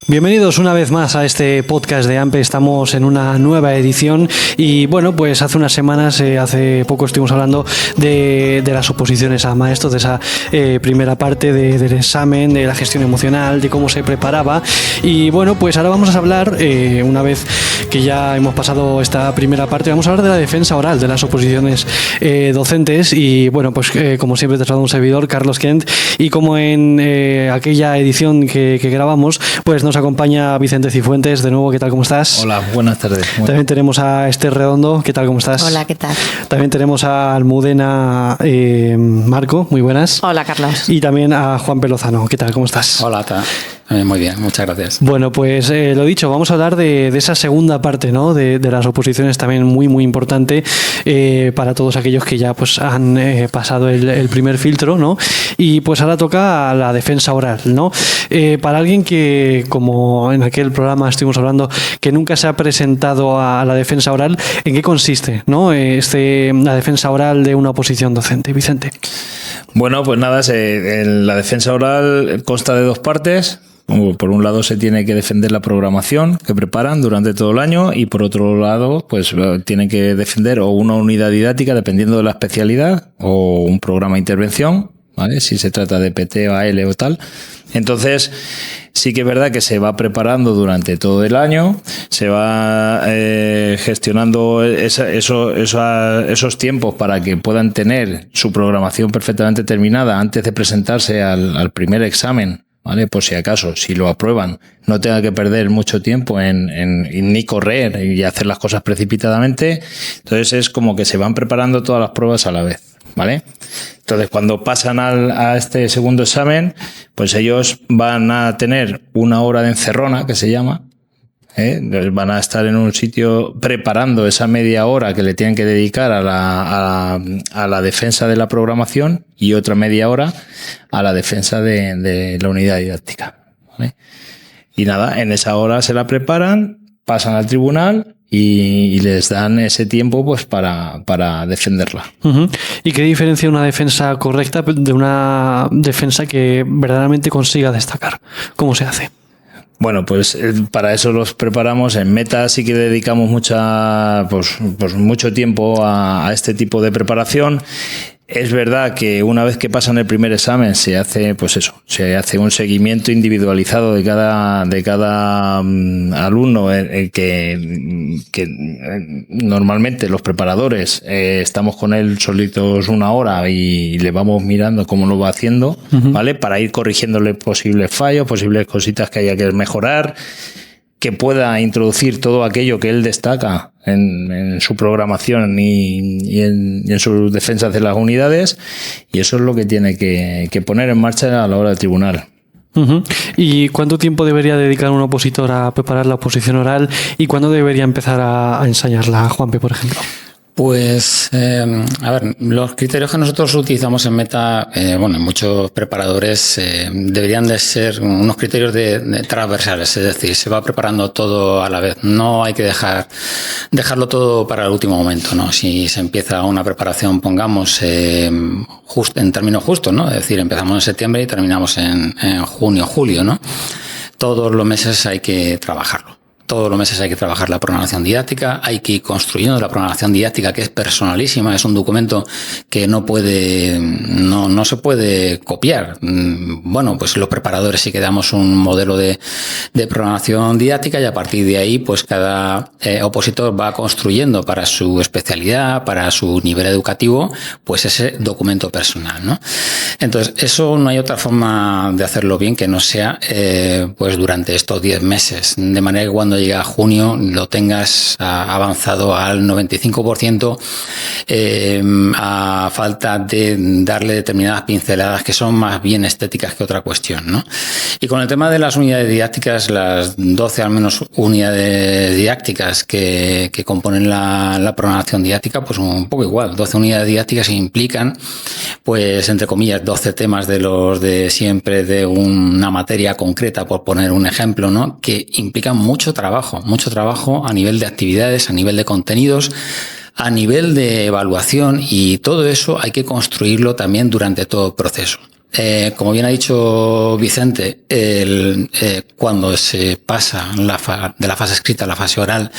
Bienvenidos una vez más a este podcast de AMPE. Estamos en una nueva edición y bueno, pues hace unas semanas, hace poco estuvimos hablando de las oposiciones a maestros, de esa primera parte del examen, de la gestión emocional, de cómo se preparaba. Y bueno, pues ahora vamos a hablar, una vez que ya hemos pasado esta primera parte, vamos a hablar de la defensa oral de las oposiciones docentes. Y bueno, pues como siempre te saluda un servidor, Carlos Kent, y como en aquella edición que grabamos, pues nos acompaña Vicente Cifuentes. De nuevo, ¿qué tal? ¿Cómo estás? Hola, buenas tardes. También tenemos a Esther Redondo. ¿Qué tal? ¿Cómo estás? Hola, ¿qué tal? También tenemos a Almudena Marco. Muy buenas. Hola, Carlos. Y también a Juan Pelozano. ¿Qué tal? ¿Cómo estás? Hola, muy bien, muchas gracias. Bueno, pues lo dicho, vamos a hablar de esa segunda parte, ¿no? de las oposiciones, también muy importante para todos aquellos que ya pues han pasado el primer filtro, ¿no? Y pues ahora toca la defensa oral, ¿no? Para alguien que, como en aquel programa estuvimos hablando, que nunca se ha presentado a la defensa oral, ¿en qué consiste, ¿no? La defensa oral de una oposición docente? Vicente. Bueno, pues nada, la defensa oral consta de dos partes. Por un lado se tiene que defender la programación que preparan durante todo el año y por otro lado pues tienen que defender o una unidad didáctica dependiendo de la especialidad o un programa de intervención, ¿vale? Si se trata de PT o AL o tal. Entonces sí que es verdad que se va preparando durante todo el año, se va gestionando esos tiempos para que puedan tener su programación perfectamente terminada antes de presentarse al primer examen, ¿vale? Por si acaso, si lo aprueban, no tenga que perder mucho tiempo en ni correr y hacer las cosas precipitadamente. Entonces es como que se van preparando todas las pruebas a la vez, ¿vale? Entonces cuando pasan a este segundo examen, pues ellos van a tener una hora de encerrona, que se llama, van a estar en un sitio preparando esa media hora que le tienen que dedicar a la defensa de la programación y otra media hora a la defensa de la unidad didáctica, ¿vale? Y nada, en esa hora se la preparan, pasan al tribunal y les dan ese tiempo pues para defenderla. Uh-huh. ¿Y qué diferencia una defensa correcta de una defensa que verdaderamente consiga destacar? ¿Cómo se hace? Bueno, pues para eso los preparamos. En Meta sí que dedicamos mucho tiempo a este tipo de preparación. Es verdad que una vez que pasan el primer examen se hace un seguimiento individualizado de cada alumno, que normalmente los preparadores estamos con él solitos una hora y le vamos mirando cómo lo va haciendo, uh-huh, ¿vale? Para ir corrigiéndole posibles fallos, posibles cositas que haya que mejorar, que pueda introducir todo aquello que él destaca en su programación y en sus defensas de las unidades, y eso es lo que tiene que poner en marcha a la hora del tribunal. Uh-huh. ¿Y cuánto tiempo debería dedicar un opositor a preparar la oposición oral y cuándo debería empezar a ensayarla, Juanpe, por ejemplo? Pues, a ver, los criterios que nosotros utilizamos en Meta, muchos preparadores deberían de ser unos criterios de transversales, es decir, se va preparando todo a la vez. No hay que dejarlo todo para el último momento, ¿no? Si se empieza una preparación, pongamos, en términos justos, ¿no? Es decir, empezamos en septiembre y terminamos en junio, julio, ¿no? Todos los meses hay que trabajarlo. Todos los meses hay que trabajar la programación didáctica, hay que ir construyendo la programación didáctica, que es personalísima, es un documento que no se puede copiar. Bueno, pues los preparadores sí que damos un modelo de programación didáctica y a partir de ahí, pues cada opositor va construyendo para su especialidad, para su nivel educativo, pues ese documento personal, ¿no? Entonces, eso no hay otra forma de hacerlo bien que no sea pues durante estos 10 meses, de manera que cuando llega a junio lo tengas avanzado al 95%, a falta de darle determinadas pinceladas que son más bien estéticas que otra cuestión, ¿no? Y con el tema de las unidades didácticas, las 12 al menos unidades didácticas que componen la programación didáctica, pues un poco igual, 12 unidades didácticas que implican, pues entre comillas, 12 temas de los de siempre de una materia concreta, por poner un ejemplo, ¿no? Que implican mucho trabajo a nivel de actividades, a nivel de contenidos, a nivel de evaluación, y todo eso hay que construirlo también durante todo el proceso. como bien ha dicho Vicente, cuando se pasa de la fase escrita a la fase oral,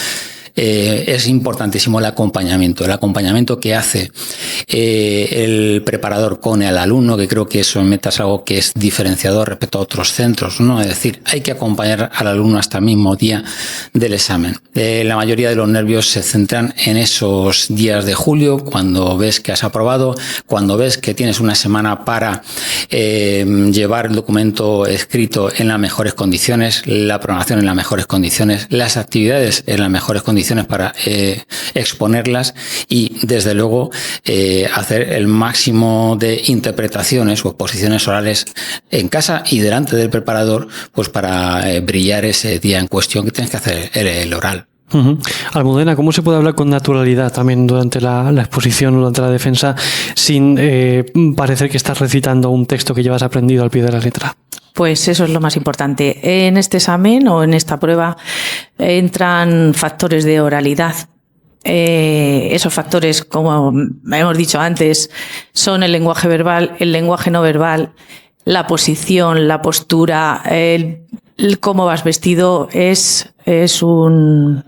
es importantísimo el acompañamiento que hace el preparador con el alumno, que creo que eso en Meta es algo que es diferenciador respecto a otros centros, ¿no? Es decir, hay que acompañar al alumno hasta el mismo día del examen. La mayoría de los nervios se centran en esos días de julio, cuando ves que has aprobado, cuando ves que tienes una semana para llevar el documento escrito en las mejores condiciones, la programación en las mejores condiciones, las actividades en las mejores condiciones para exponerlas y, desde luego, hacer el máximo de interpretaciones o exposiciones orales en casa y delante del preparador, pues para brillar ese día en cuestión que tienes que hacer el oral. Almudena, ¿cómo se puede hablar con naturalidad también durante la exposición o durante la defensa sin parecer que estás recitando un texto que llevas aprendido al pie de la letra? Pues eso es lo más importante. En este examen o en esta prueba entran factores de oralidad. Esos factores, como hemos dicho antes, son el lenguaje verbal, el lenguaje no verbal, la posición, la postura, el cómo vas vestido. Es un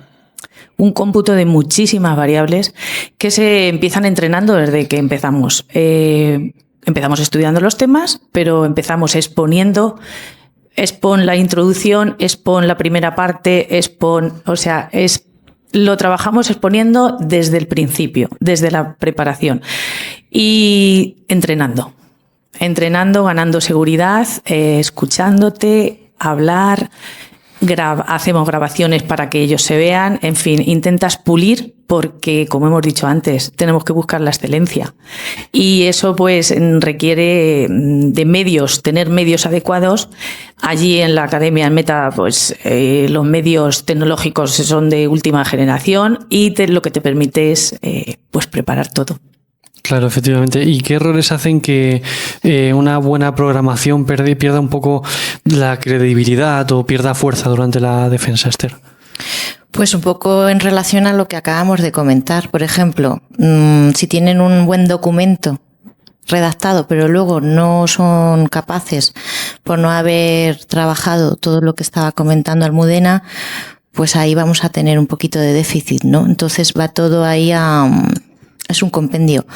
cómputo de muchísimas variables que se empiezan entrenando desde que empezamos. Empezamos estudiando los temas, pero empezamos exponiendo. Expon la introducción, expon la primera parte, lo trabajamos exponiendo desde el principio, desde la preparación y entrenando, ganando seguridad, escuchándote, hablar, hacemos grabaciones para que ellos se vean, en fin, intentas pulir porque, como hemos dicho antes, tenemos que buscar la excelencia y eso pues requiere de medios, tener medios adecuados. Allí en la academia, en Meta, pues los medios tecnológicos son de última generación y lo que te permite es pues preparar todo. Claro, efectivamente. ¿Y qué errores hacen que una buena programación pierda un poco la credibilidad o pierda fuerza durante la defensa, Esther? Pues un poco en relación a lo que acabamos de comentar. Por ejemplo, si tienen un buen documento redactado, pero luego no son capaces, por no haber trabajado todo lo que estaba comentando Almudena, pues ahí vamos a tener un poquito de déficit, ¿no? Entonces va todo ahí es un compendio.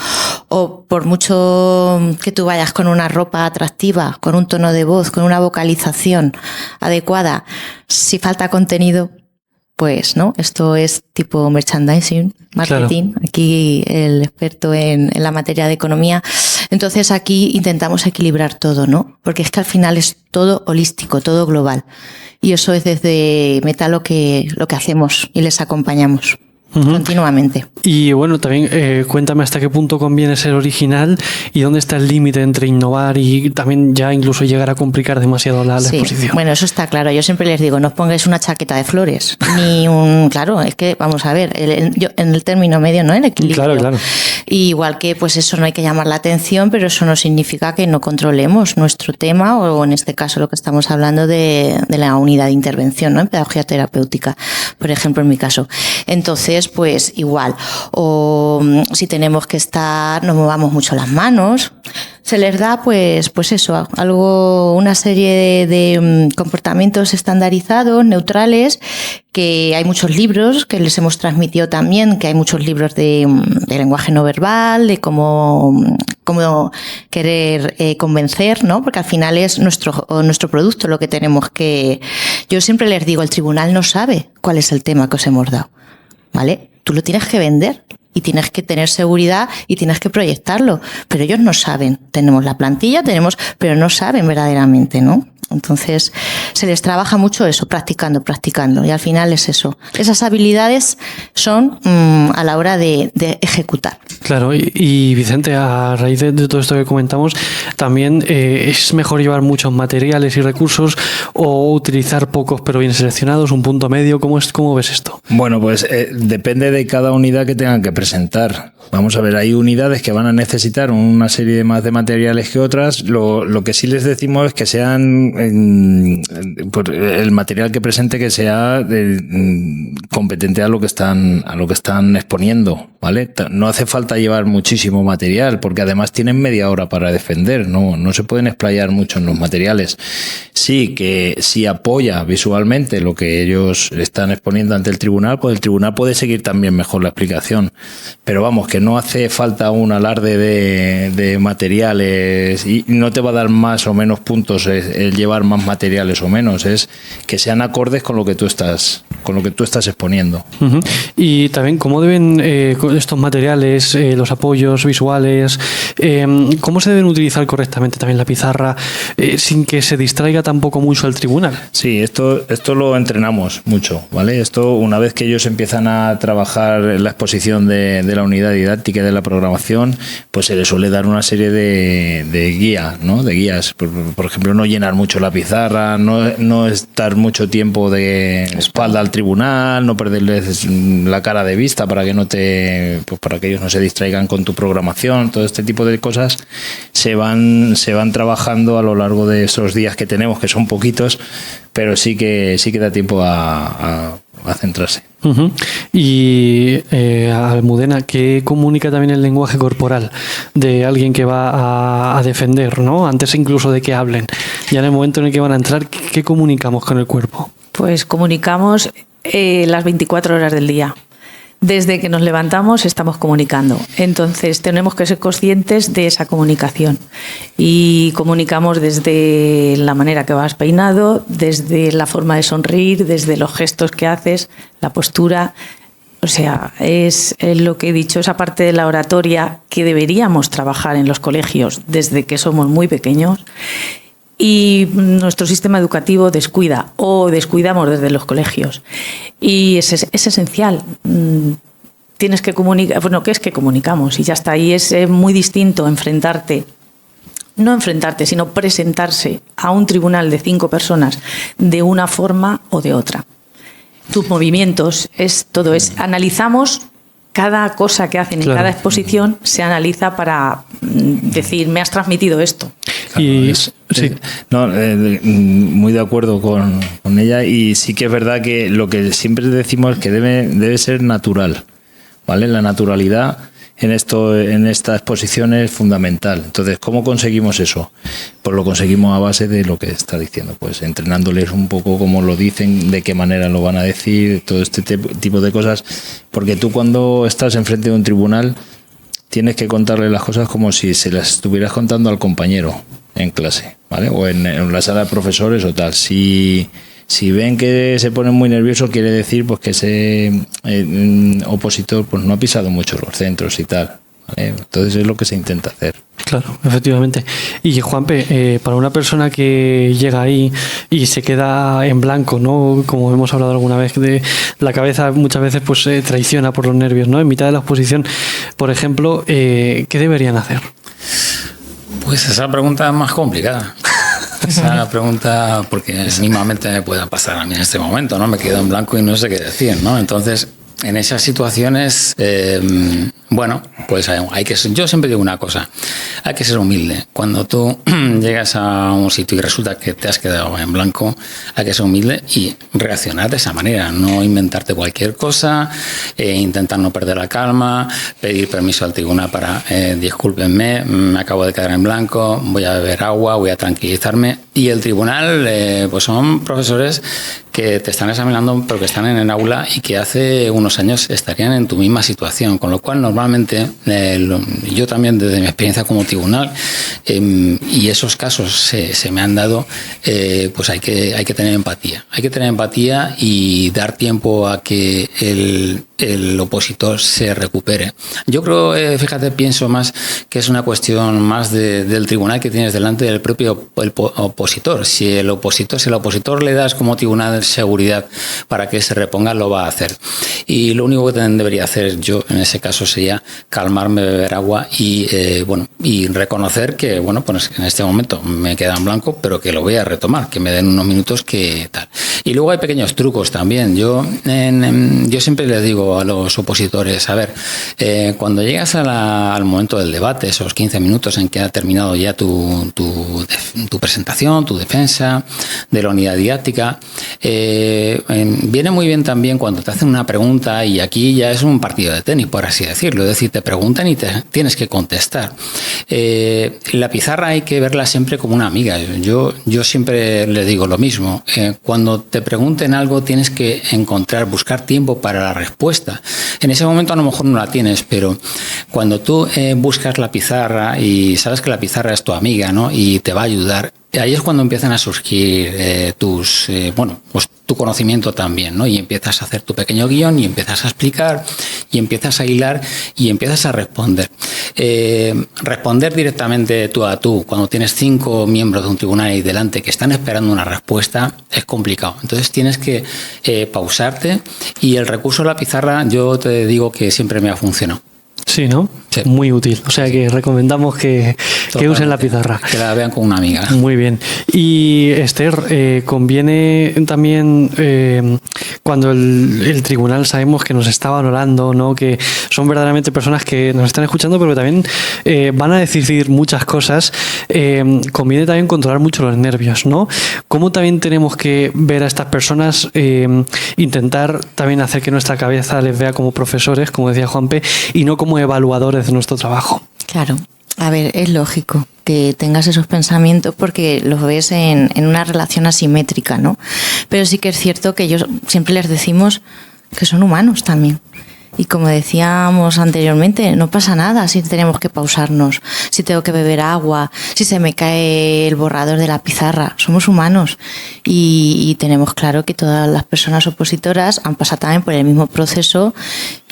O por mucho que tú vayas con una ropa atractiva, con un tono de voz, con una vocalización adecuada, si falta contenido, pues no, esto es tipo merchandising, marketing, claro. Aquí el experto en la materia de economía. Entonces aquí intentamos equilibrar todo, ¿no? Porque es que al final es todo holístico, todo global. Y eso es desde Meta lo que hacemos y les acompañamos. Continuamente. Y bueno, también cuéntame hasta qué punto conviene ser original y dónde está el límite entre innovar y también ya incluso llegar a complicar demasiado la exposición. Bueno, eso está claro. Yo siempre les digo, no os pongáis una chaqueta de flores, claro, es que vamos a ver, en el término medio, ¿no? El equilibrio. Claro. Y igual que pues eso no hay que llamar la atención, pero eso no significa que no controlemos nuestro tema o en este caso lo que estamos hablando de la unidad de intervención, ¿no? En pedagogía terapéutica, por ejemplo, en mi caso. Entonces, pues igual, o si tenemos que nos movamos mucho las manos, se les da pues eso, una serie de comportamientos estandarizados, neutrales, que hay muchos libros que les hemos transmitido también, que hay muchos libros de lenguaje no verbal, de cómo querer convencer, ¿no? Porque al final es nuestro producto lo que tenemos que... Yo siempre les digo, el tribunal no sabe cuál es el tema que os hemos dado, ¿vale? Tú lo tienes que vender y tienes que tener seguridad y tienes que proyectarlo, pero ellos no saben. Tenemos la plantilla, pero no saben verdaderamente, ¿no? Entonces se les trabaja mucho eso, practicando y al final es eso. Esas habilidades son a la hora de ejecutar. Claro, y Vicente, a raíz de todo esto que comentamos, también es mejor llevar muchos materiales y recursos o utilizar pocos pero bien seleccionados, un punto medio. ¿Cómo ves esto? Bueno, pues depende de cada unidad que tengan que presentar. Vamos a ver, hay unidades que van a necesitar una serie más de materiales que otras. Lo que sí les decimos es que sean pues el material que presente que sea competente a lo que están exponiendo, ¿vale? No hace falta llevar muchísimo material, porque además tienen media hora para defender, no se pueden explayar mucho en los materiales. Sí, que si apoya visualmente lo que ellos están exponiendo ante el tribunal, pues el tribunal puede seguir también mejor la explicación. Pero vamos, que no hace falta un alarde de materiales, y no te va a dar más o menos puntos el llevar más materiales o menos, es que sean acordes con lo que tú estás exponiendo. Uh-huh. Y también cómo deben estos materiales, los apoyos visuales, cómo se deben utilizar correctamente también la pizarra sin que se distraiga tampoco mucho al tribunal. Sí, esto lo entrenamos mucho, ¿vale? Esto, una vez que ellos empiezan a trabajar la exposición de la unidad didáctica y de la programación, pues se les suele dar una serie de guías, ¿no? De guías. Por ejemplo, no llenar mucho la pizarra, no estar mucho tiempo de espalda al tribunal, no perderles la cara de vista para que para que ellos no se distraigan con tu programación. Todo este tipo de cosas se van trabajando a lo largo de esos días que tenemos, que son poquitos, pero sí que da tiempo a centrarse. Uh-huh. Y Almudena, ¿qué comunica también el lenguaje corporal de alguien que va a defender, ¿no? Antes incluso de que hablen? Ya en el momento en el que van a entrar, ¿qué comunicamos con el cuerpo? Pues comunicamos las 24 horas del día. Desde que nos levantamos estamos comunicando. Entonces tenemos que ser conscientes de esa comunicación. Y comunicamos desde la manera que vas peinado, desde la forma de sonreír, desde los gestos que haces, la postura. O sea, es lo que he dicho, esa parte de la oratoria que deberíamos trabajar en los colegios desde que somos muy pequeños. Y nuestro sistema educativo descuida o descuidamos desde los colegios. Y es esencial. Tienes que comunicar. Bueno, ¿qué es que comunicamos? Y ya está. Ahí es muy distinto no enfrentarte, sino presentarse a un tribunal de 5 personas de una forma o de otra. Tus movimientos, analizamos cada cosa que hacen en cada exposición, se analiza para decir, me has transmitido esto. Y muy de acuerdo con ella, y sí que es verdad que lo que siempre decimos es que debe ser natural, ¿vale? La naturalidad en esta exposición es fundamental. Entonces, ¿cómo conseguimos eso? Pues lo conseguimos a base de lo que está diciendo, pues entrenándoles un poco cómo lo dicen, de qué manera lo van a decir, todo este tipo de cosas, porque tú cuando estás enfrente de un tribunal tienes que contarle las cosas como si se las estuvieras contando al compañero en clase, ¿vale? O en la sala de profesores o tal. Si ven que se ponen muy nerviosos, quiere decir pues que ese opositor pues no ha pisado mucho los centros y tal, ¿vale? Entonces es lo que se intenta hacer. Claro, efectivamente. Y Juanpe, para una persona que llega ahí y se queda en blanco, ¿no? Como hemos hablado alguna vez, de la cabeza muchas veces pues traiciona por los nervios, ¿no? En mitad de la exposición, por ejemplo, ¿qué deberían hacer? Pues esa pregunta es más complicada. Esa pregunta, porque mismamente me pueda pasar a mí en este momento, ¿no? Me quedo en blanco y no sé qué decir, ¿no? Entonces, en esas situaciones, bueno, pues yo siempre digo una cosa, hay que ser humilde. Cuando tú llegas a un sitio y resulta que te has quedado en blanco, hay que ser humilde y reaccionar de esa manera, no inventarte cualquier cosa, intentar no perder la calma, pedir permiso al tribunal para, discúlpenme, me acabo de quedar en blanco, voy a beber agua, voy a tranquilizarme. Y el tribunal, pues son profesores que te están examinando, pero que están en el aula y que hace unos años estarían en tu misma situación, con lo cual normalmente, yo también desde mi experiencia como tribunal, y esos casos se me han dado, pues hay que tener empatía. Hay que tener empatía y dar tiempo a que el opositor se recupere. Yo creo, fíjate, pienso más que es una cuestión más del tribunal que tienes delante del propio opositor. Si el opositor le das como tribunal seguridad para que se reponga, lo va a hacer. Y lo único que debería hacer yo en ese caso sería sería calmarme, beber agua y reconocer que, bueno, pues en este momento me queda en blanco, pero que lo voy a retomar, que me den unos minutos que tal. Y luego hay pequeños trucos también. Yo siempre les digo a los opositores, a ver, cuando llegas al momento del debate, esos 15 minutos en que ha terminado ya tu presentación, tu defensa de la unidad didáctica, viene muy bien también cuando te hacen una pregunta, y aquí ya es un partido de tenis, por así decirlo, es decir, te preguntan y tienes que contestar. La pizarra hay que verla siempre como una amiga. Yo siempre le digo lo mismo. Cuando te pregunten algo tienes que buscar tiempo para la respuesta. En ese momento a lo mejor no la tienes, pero cuando tú buscas la pizarra y sabes que la pizarra es tu amiga, ¿no? Y te va a ayudar, ahí es cuando empiezan a surgir tu conocimiento también, ¿no? Y empiezas a hacer tu pequeño guión y empiezas a explicar y empiezas a hilar y empiezas a responder. Responder directamente tú a tú, cuando tienes 5 miembros de un tribunal ahí delante que están esperando una respuesta, es complicado. Entonces tienes que pausarte, y el recurso de la pizarra yo te digo que siempre me ha funcionado. Sí, ¿no? Sí. Muy útil. O sea que recomendamos que usen la pizarra. Que la vean como una amiga. Muy bien. Y Esther, conviene también cuando el tribunal sabemos que nos está valorando, ¿no? Que son verdaderamente personas que nos están escuchando, pero que también van a decidir muchas cosas. Conviene también controlar mucho los nervios, ¿no? ¿Cómo también tenemos que ver a estas personas, intentar también hacer que nuestra cabeza les vea como profesores, como decía Juanpe, y no como evaluadores de nuestro trabajo? Claro. A ver, es lógico que tengas esos pensamientos porque los ves en una relación asimétrica, ¿no? Pero sí que es cierto que ellos siempre les decimos que son humanos también. Y como decíamos anteriormente, no pasa nada si tenemos que pausarnos, si tengo que beber agua, si se me cae el borrador de la pizarra. Somos humanos y tenemos claro que todas las personas opositoras han pasado también por el mismo proceso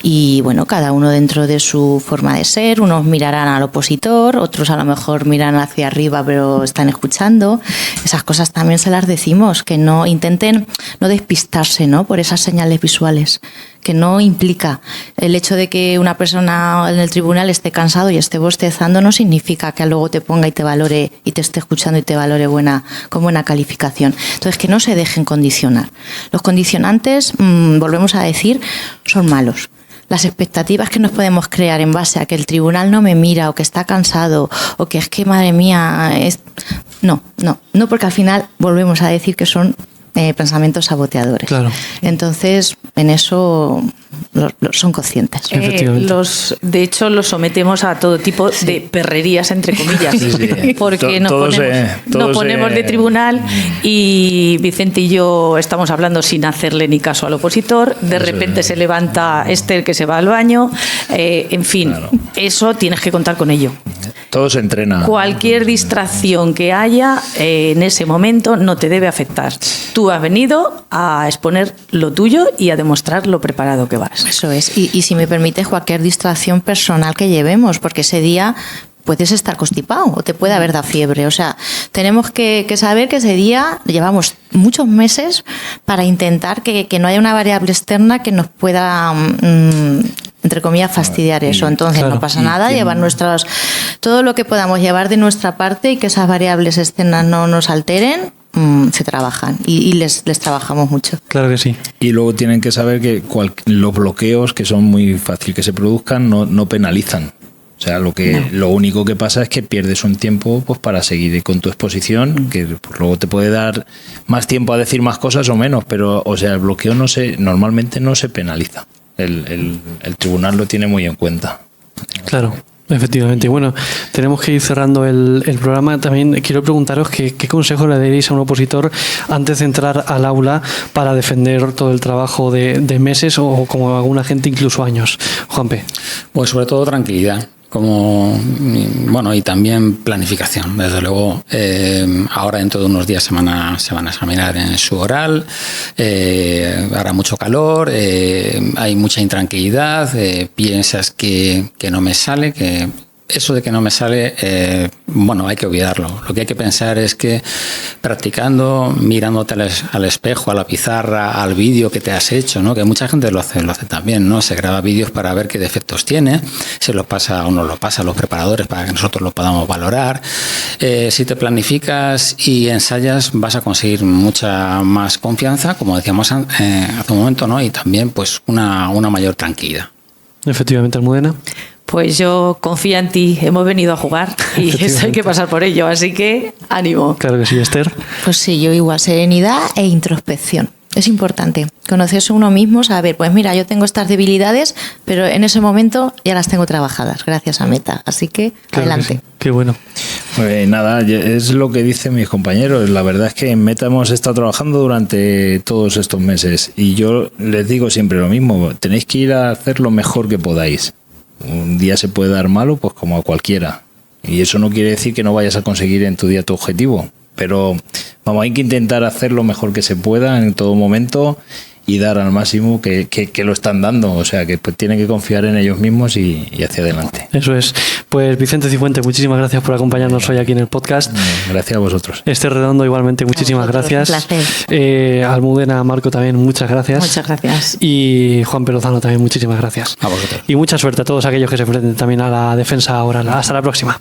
y, bueno, cada uno dentro de su forma de ser. Unos mirarán al opositor, otros a lo mejor miran hacia arriba pero están escuchando. Esas cosas también se las decimos, que no intenten no despistarse, ¿no? Por esas señales visuales, que no implica el hecho de que una persona en el tribunal esté cansado y esté bostezando, no significa que luego te ponga y te valore y te esté escuchando y te valore con buena calificación. Entonces, que no se dejen condicionar. Los condicionantes, volvemos a decir, son malos. Las expectativas que nos podemos crear en base a que el tribunal no me mira o que está cansado o que es que, madre mía, no, porque al final volvemos a decir que son pensamientos saboteadores. Claro. Entonces, en eso son conscientes. De hecho, los sometemos a todo tipo de perrerías, entre comillas, porque nos ponemos de tribunal y Vicente y yo estamos hablando sin hacerle ni caso al opositor. De repente se levanta Esther, que se va al baño. En fin, eso tienes que contar con ello. Todo se entrena. Cualquier distracción que haya en ese momento no te debe afectar. Tú has venido a exponer lo tuyo y a demostrar lo preparado que vas. Eso es. Y si me permites, cualquier distracción personal que llevemos, porque ese día puedes estar constipado o te puede haber dado fiebre. O sea, tenemos que saber que ese día llevamos muchos meses para intentar que no haya una variable externa que nos pueda, entre comillas, fastidiar eso. Entonces, no pasa nada, llevar todo lo que podamos llevar de nuestra parte y que esas variables externas no nos alteren. Se trabajan y les trabajamos mucho. Claro que sí. Y luego tienen que saber que los bloqueos, que son muy fácil que se produzcan, no penalizan. O sea, lo único que pasa es que pierdes un tiempo pues para seguir con tu exposición, que pues, luego te puede dar más tiempo a decir más cosas o menos, pero o sea, el bloqueo normalmente no se penaliza. El tribunal lo tiene muy en cuenta. Claro. Efectivamente. Bueno, tenemos que ir cerrando el programa. También quiero preguntaros qué consejo le daréis a un opositor antes de entrar al aula para defender todo el trabajo de meses o, como alguna gente, incluso años. Juanpe. Pues sobre todo tranquilidad. Y también planificación. Desde luego, ahora dentro de unos días se van a examinar en su oral, hará mucho calor, hay mucha intranquilidad, piensas que no me sale, que eso de que no me sale, bueno, hay que olvidarlo. Lo que hay que pensar es que practicando, mirándote al espejo, a la pizarra, al vídeo que te has hecho, ¿no? Que mucha gente lo hace también, ¿no? Se graba vídeos para ver qué defectos tiene, se los pasa o nos los pasa a los preparadores para que nosotros lo podamos valorar. Si te planificas y ensayas, vas a conseguir mucha más confianza, como decíamos hace un momento, ¿no? Y también, pues, una mayor tranquilidad. Efectivamente, Almudena. Pues yo confío en ti, hemos venido a jugar y esto hay que pasar por ello, así que ánimo. Claro que sí, Esther. Pues sí, yo igual, serenidad e introspección. Es importante conocerse uno mismo, saber, pues mira, yo tengo estas debilidades, pero en ese momento ya las tengo trabajadas gracias a Meta. Así que Claro adelante. que sí. Qué bueno. Pues nada, es lo que dicen mis compañeros. La verdad es que en Meta hemos estado trabajando durante todos estos meses y yo les digo siempre lo mismo, tenéis que ir a hacer lo mejor que podáis. Un día se puede dar malo, pues como a cualquiera. Y eso no quiere decir que no vayas a conseguir en tu día tu objetivo. Pero vamos, hay que intentar hacer lo mejor que se pueda en todo momento y dar al máximo que lo están dando. O sea, que pues tienen que confiar en ellos mismos y hacia adelante. Eso es. Pues Vicente Cifuentes, muchísimas gracias por acompañarnos hoy aquí en el podcast. Gracias a vosotros. Esther Redondo, igualmente, muchísimas gracias. Un placer. Almudena, Marco, también muchas gracias. Muchas gracias. Y Juan Pelozano también, muchísimas gracias. A vosotros. Y mucha suerte a todos aquellos que se enfrenten también a la defensa oral. Hasta la próxima.